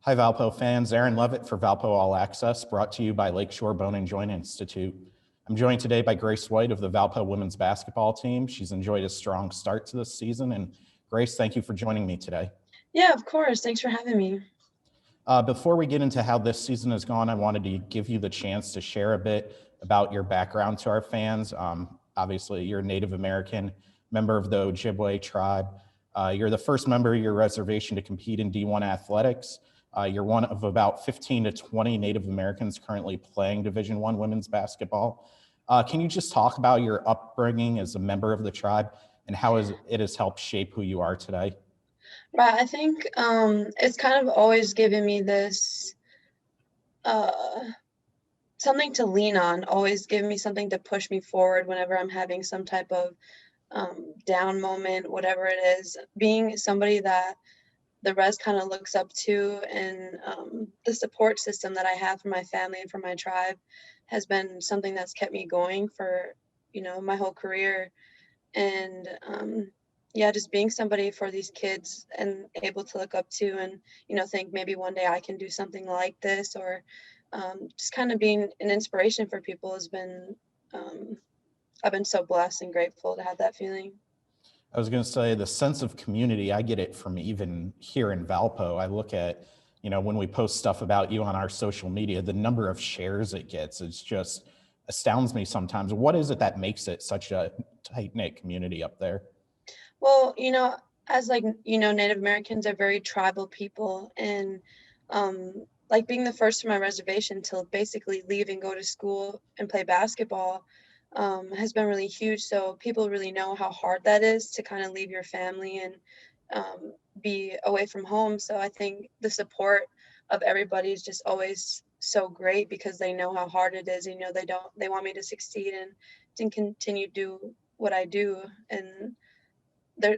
Hi, Valpo fans. Aaron Levitt for Valpo All Access, brought to you by Lakeshore Bone and Joint Institute. I'm joined today by Grace White of the Valpo women's basketball team. She's enjoyed a strong start to this season. And Grace, thank you for joining me today. Yeah, of course. Thanks for having me. Before we get into how this season has gone, I wanted to give you the chance to share a bit about your background to our fans. Obviously, you're a Native American member of the Ojibwe tribe. You're the first member of your reservation to compete in D1 athletics. You're one of about 15 to 20 Native Americans currently playing Division I women's basketball. Can you just talk about your upbringing as a member of the tribe and how it has helped shape who you are today? Right, I think it's kind of always given me this uh, something to lean on, always giving me something to push me forward whenever I'm having some type of down moment, whatever it is. Being somebody that the rest kind of looks up to, and the support system that I have from my family and from my tribe has been something that's kept me going for, my whole career. And yeah, just being somebody for these kids and able to look up to, and think maybe one day I can do something like this, or just kind of being an inspiration for people has been I've been so blessed and grateful to have that feeling. I was going to say the sense of community, I get it from even here in Valpo. I look at, when we post stuff about you on our social media, the number of shares it gets, it's just astounds me sometimes. What is it that makes it such a tight-knit community up there? Well, as Native Americans are very tribal people, and like being the first from my reservation to basically leave and go to school and play basketball has been really huge. So people really know how hard that is to kind of leave your family and be away from home. So I think the support of everybody is just always so great because they know how hard it is. They want me to succeed and to continue to do what I do. And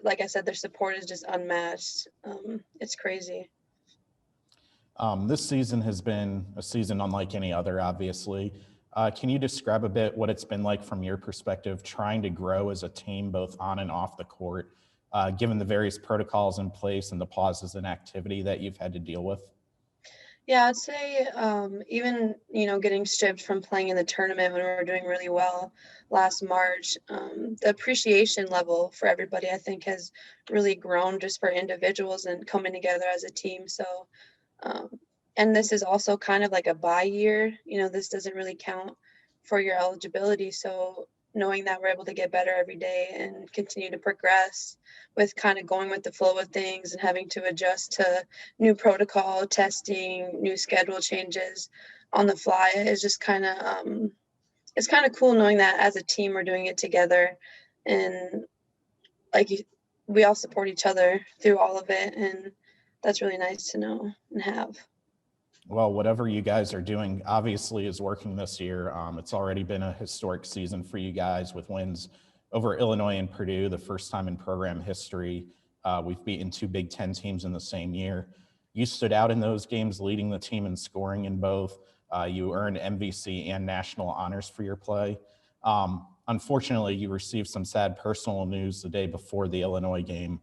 like I said, their support is just unmatched. It's crazy. This season has been a season unlike any other, obviously. Can you describe a bit what it's been like from your perspective, trying to grow as a team, both on and off the court, given the various protocols in place and the pauses in activity that you've had to deal with? Yeah, I'd say even getting stripped from playing in the tournament when we were doing really well last March, the appreciation level for everybody I think has really grown just for individuals and coming together as a team. So um, and this is also kind of like a bye year. This doesn't really count for your eligibility. So knowing that we're able to get better every day and continue to progress with kind of going with the flow of things and having to adjust to new protocol testing, new schedule changes on the fly is just kind of it's kind of cool knowing that as a team we're doing it together, and like we all support each other through all of it, and that's really nice to know and have. Well, whatever you guys are doing obviously is working this year. It's already been a historic season for you guys with wins over Illinois and Purdue, the first time in program history. We've beaten two Big Ten teams in the same year. You stood out in those games, leading the team in scoring in both. You earned MVC and national honors for your play. Unfortunately, you received some sad personal news the day before the Illinois game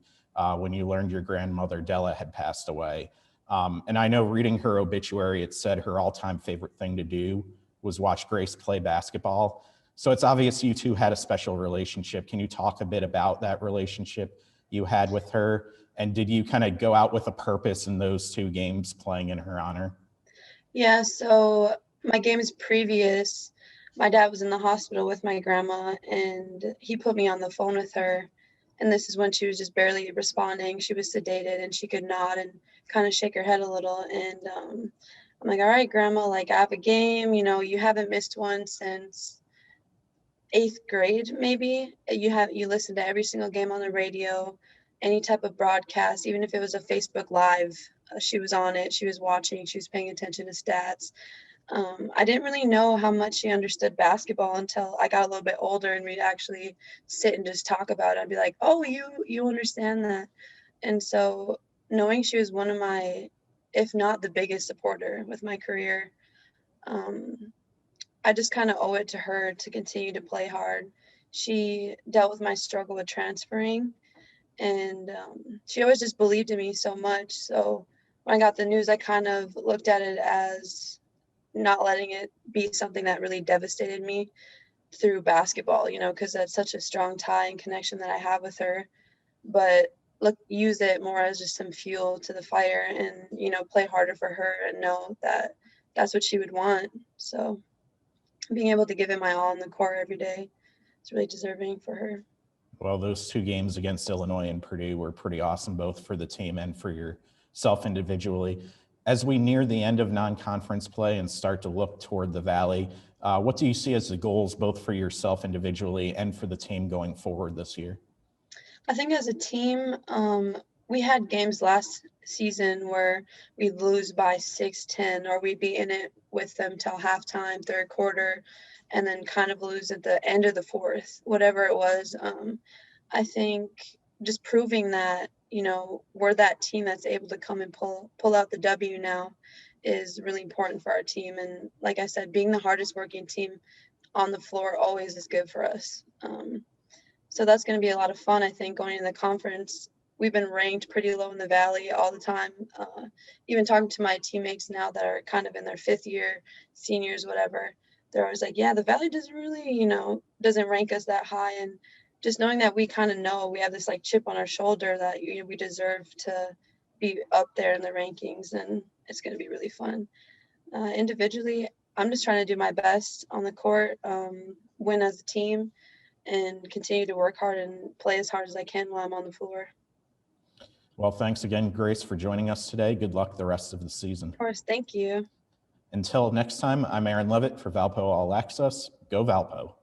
when you learned your grandmother, Della, had passed away. And I know reading her obituary, it said her all-time favorite thing to do was watch Grace play basketball. So it's obvious you two had a special relationship. Can you talk a bit about that relationship you had with her? And did you kind of go out with a purpose in those two games playing in her honor? Yeah, so my games previous, my dad was in the hospital with my grandma, and he put me on the phone with her. And this is when she was just barely responding. She was sedated and she could nod and kind of shake her head a little. And I'm like, all right, grandma, like I have a game. You haven't missed one since eighth grade, maybe. You listen to every single game on the radio, any type of broadcast, even if it was a Facebook Live. She was on it. She was watching. She was paying attention to stats. I didn't really know how much she understood basketball until I got a little bit older and we'd actually sit and just talk about it. I'd be like, "Oh, you understand that," and so knowing she was one of my, if not the biggest supporter with my career, um, I just kind of owe it to her to continue to play hard. She dealt with my struggle with transferring, and she always just believed in me so much. So when I got the news, I kind of looked at it as not letting it be something that really devastated me through basketball, because that's such a strong tie and connection that I have with her. But use it more as just some fuel to the fire and, play harder for her and know that that's what she would want. So being able to give it my all on the court every day is really deserving for her. Well, those 2 games against Illinois and Purdue were pretty awesome, both for the team and for yourself individually. As we near the end of non-conference play and start to look toward the Valley, what do you see as the goals both for yourself individually and for the team going forward this year? I think as a team, we had games last season where we'd lose by 6-10, or we'd be in it with them till halftime, third quarter, and then kind of lose at the end of the fourth, whatever it was. I think just proving that, we're that team that's able to come and pull out the W now is really important for our team. And like I said, being the hardest working team on the floor always is good for us. So that's going to be a lot of fun, I think, going into the conference. We've been ranked pretty low in the Valley all the time. Even talking to my teammates now that are kind of in their 5th year, seniors, whatever, they're always like, yeah, the Valley doesn't really, doesn't rank us that high. And just knowing that we kind of know we have this like chip on our shoulder that we deserve to be up there in the rankings, and it's going to be really fun. Individually, I'm just trying to do my best on the court, win as a team, and continue to work hard and play as hard as I can while I'm on the floor. Well, thanks again, Grace, for joining us today. Good luck the rest of the season. Of course, thank you. Until next time, I'm Aaron Levitt for Valpo All Access. Go Valpo.